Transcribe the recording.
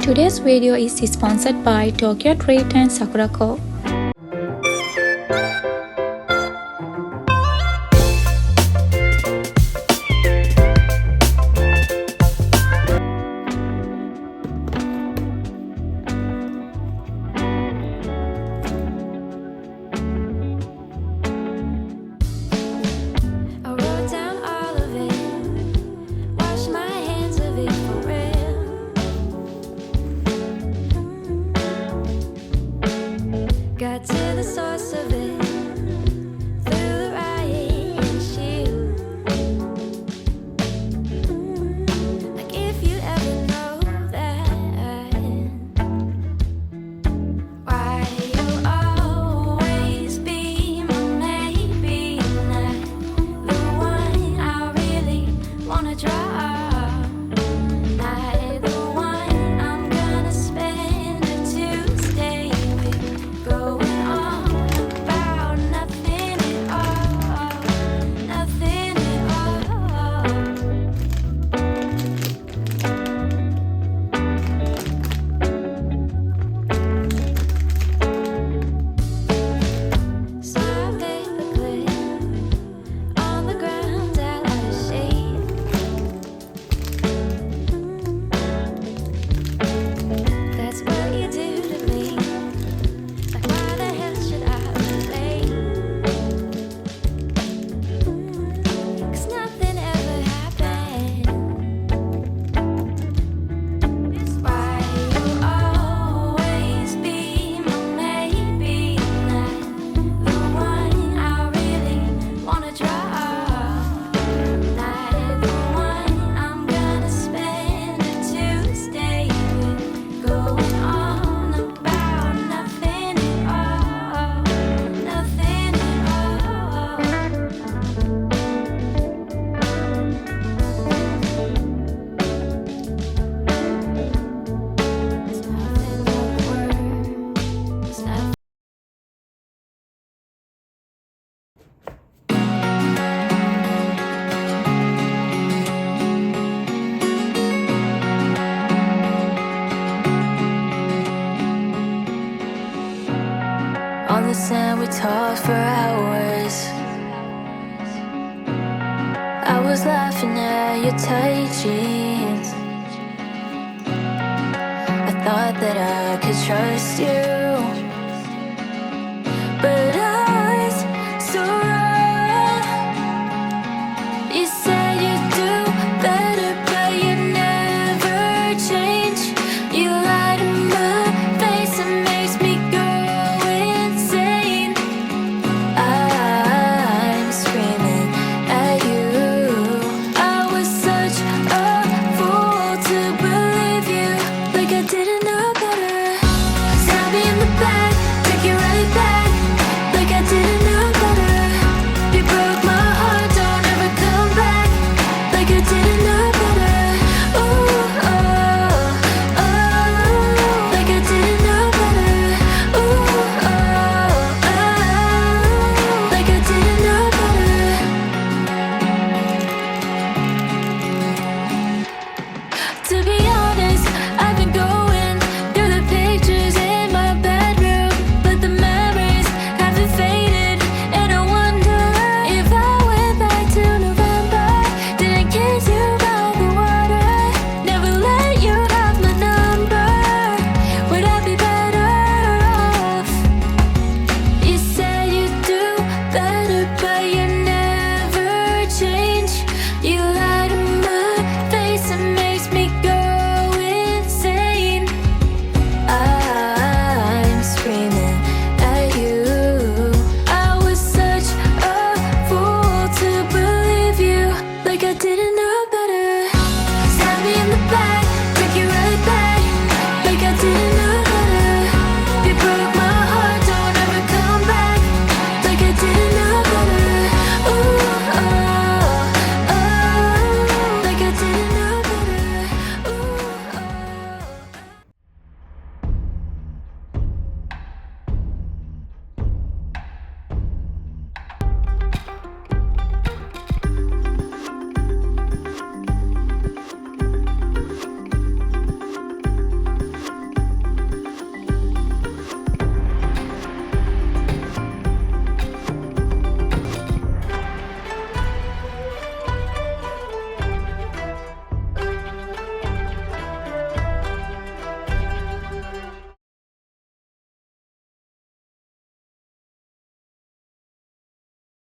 Today's video is sponsored by TokyoTreat and SakuraCo. Got to the source of it through the riot and shield. Like if you ever know that, why you'll always be my maybe, not the one I really wanna draw. Not the one I'm gonna spend a Tuesday with. Going on about nothing at all, nothing at all. Soft paper clip on the ground out of shade. That's what you do to me. Like why the hell should I play? 'Cause nothing ever happened. It's why you'll always be my maybe, not the one I really wanna draw. Not the one I'm gonna spend a Tuesday with. Going on about nothing at all, nothing at all. It's nothing but words, nothing. On the sand we talked for hours. I was laughing at your tight jeans. I thought that I could trust you, but I was so wrong. You said you'd do better, but you never change. You lied.